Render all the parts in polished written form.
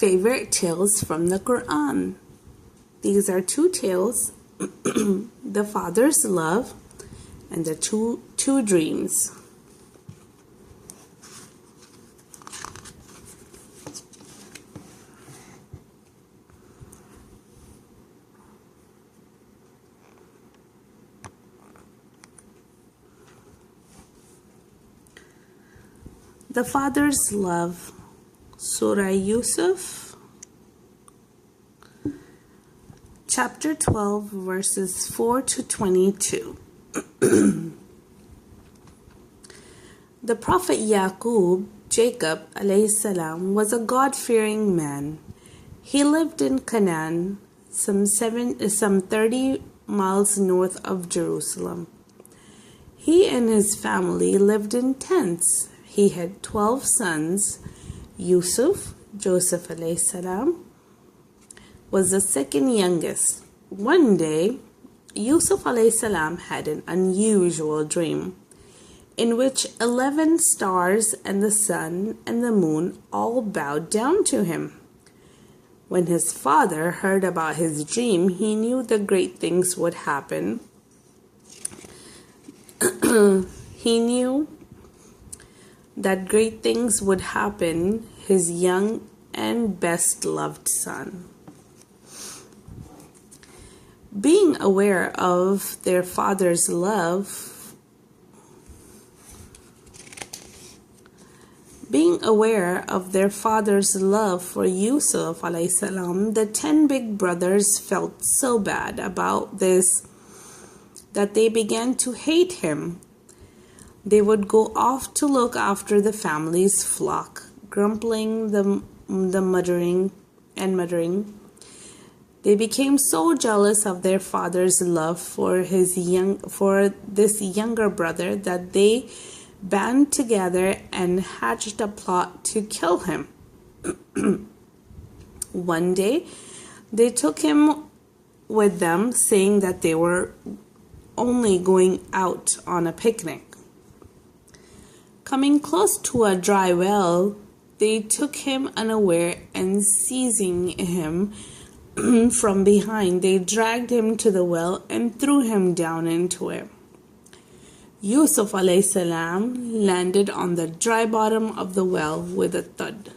favorite tales from the Qur'an. These are two tales, the father's love and the two dreams. The father's love, Surah Yusuf, chapter 12, verses 4 to 22. The Prophet Yaqub, Jacob alayhi salam, was a God-fearing man. He lived in Canaan, some 30 miles north of Jerusalem. He and his family lived in tents. He had 12 sons. Yusuf, Joseph alayhi salam, was the second youngest. One day, Yusuf alayhi salam had an unusual dream in which 11 stars and the sun and the moon all bowed down to him. When his father heard about his dream, he knew the great things would happen. He knew that great things would happen his young and best loved son. Being aware of their father's love for Yusuf alayhi salam, the 10 big brothers felt so bad about this that they began to hate him. They would go off to look after the family's flock, grumbling, the muttering. They became so jealous of their father's love for this younger brother that they band together and hatched a plot to kill him. One day, they took him with them, saying that they were only going out on a picnic. Coming close to a dry well, they took him unaware and seizing him from behind, they dragged him to the well and threw him down into it. Yusuf alayhi salam landed on the dry bottom of the well with a thud.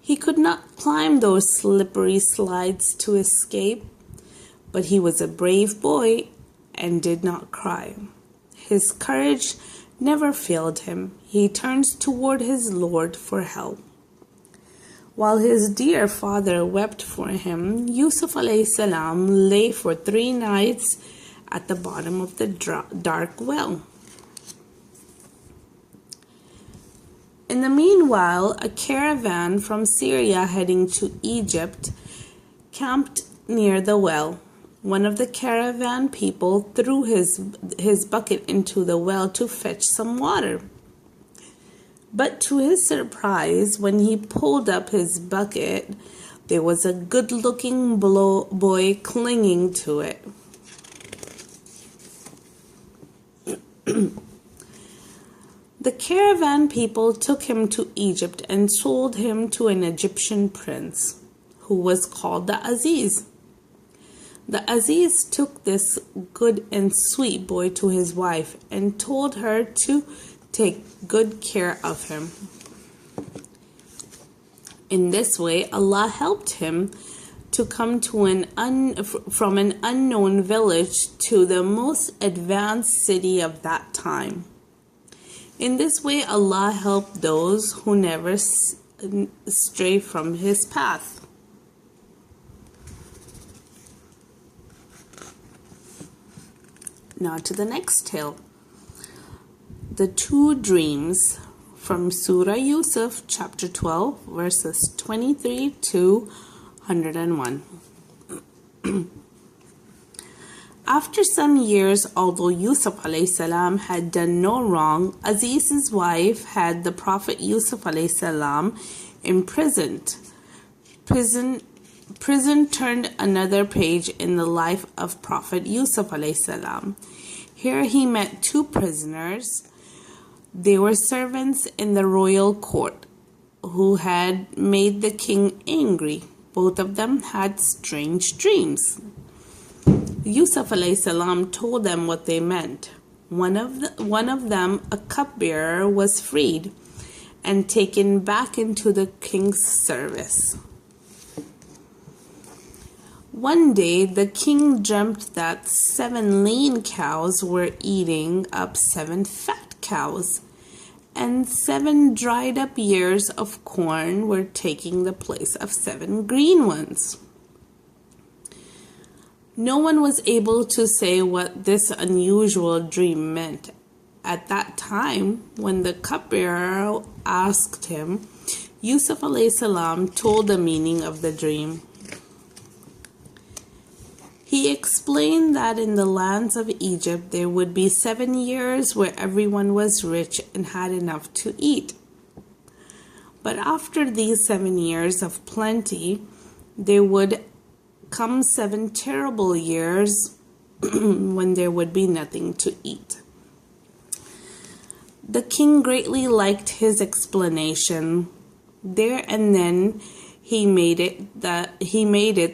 He could not climb those slippery slides to escape, but he was a brave boy and did not cry. His courage never failed him. He turns toward his Lord for help. While his dear father wept for him, Yusuf alayhi salam lay for 3 nights at the bottom of the dark well. In the meanwhile, a caravan from Syria heading to Egypt camped near the well. One of the caravan people threw his bucket into the well to fetch some water. But to his surprise, when he pulled up his bucket, there was a good-looking boy clinging to it. The caravan people took him to Egypt and sold him to an Egyptian prince, who was called the Aziz. The Aziz took this good and sweet boy to his wife and told her to take good care of him. In this way, Allah helped him to come to from an unknown village to the most advanced city of that time. In this way, Allah helped those who never stray from His path. Now to the next tale. The two dreams from Surah Yusuf, chapter 12, verses 23 to 101. After some years, although Yusuf alayhi salam had done no wrong, Aziz's wife had the Prophet Yusuf alayhi salam imprisoned. Prison turned another page in the life of Prophet Yusuf alayhi salam. Here he met two prisoners. They were servants in the royal court who had made the king angry. Both of them had strange dreams. Yusuf alayhi salam told them what they meant. One of them, a cupbearer, was freed and taken back into the king's service. One day, the king dreamt that 7 lean cows were eating up 7 fat cows, and 7 dried up ears of corn were taking the place of 7 green ones. No one was able to say what this unusual dream meant. At that time, when the cupbearer asked him, Yusuf alayhi salam told the meaning of the dream. He explained that in the lands of Egypt there would be 7 years where everyone was rich and had enough to eat. But after these 7 years of plenty, there would come 7 terrible years when there would be nothing to eat. The king greatly liked his explanation. There and then he made it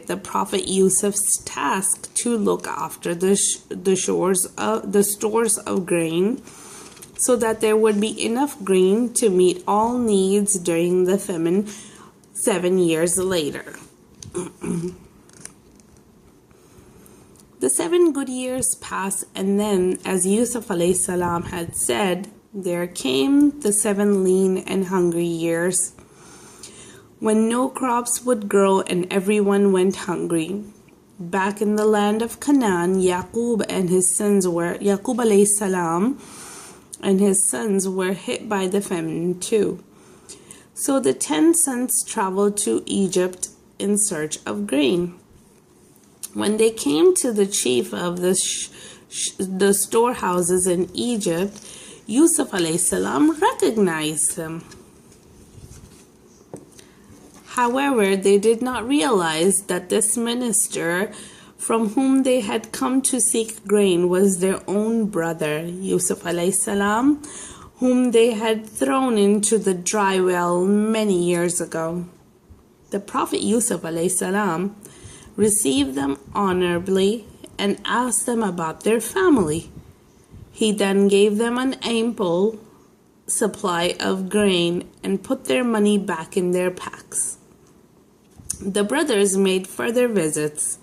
the Prophet Yusuf's task to look after the stores of grain, so that there would be enough grain to meet all needs during the famine 7 years later. The 7 good years passed, and then, as Yusuf alayhi salam had said, there came the 7 lean and hungry years, when no crops would grow and everyone went hungry. Back in the land of Canaan, Yaqub alayhi salam and his sons were hit by the famine too. So the 10 sons traveled to Egypt in search of grain. When they came to the chief of the storehouses in Egypt, Yusuf alayhi salam recognized him. However, they did not realize that this minister from whom they had come to seek grain was their own brother, Yusuf alayhi salam, whom they had thrown into the dry well many years ago. The Prophet Yusuf alayhi salam received them honorably and asked them about their family. He then gave them an ample supply of grain and put their money back in their packs. The brothers made further visits.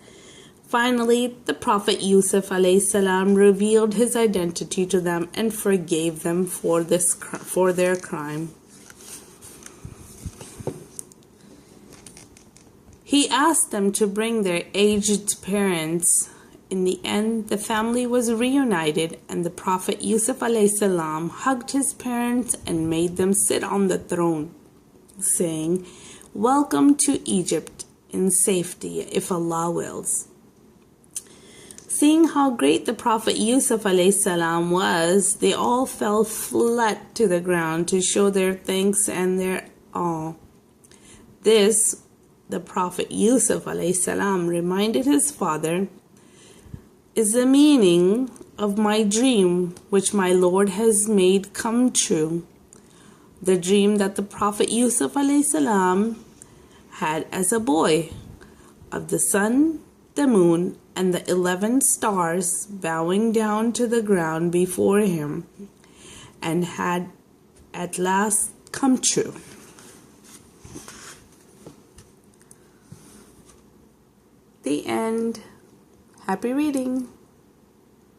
Finally, the Prophet Yusuf alayhi salam revealed his identity to them and forgave them for their crime. He asked them to bring their aged parents. In the end, the family was reunited, and the Prophet Yusuf alayhi salam hugged his parents and made them sit on the throne, saying, "Welcome to Egypt in safety, if Allah wills." Seeing how great the Prophet Yusuf alayhi salam was, they all fell flat to the ground to show their thanks and their awe. This, the Prophet Yusuf alayhi salam reminded his father, is the meaning of my dream which my Lord has made come true. The dream that the Prophet Yusuf alayhi salam had as a boy, of the sun, the moon, and the 11 stars bowing down to the ground before him, and had at last come true. The end. Happy reading.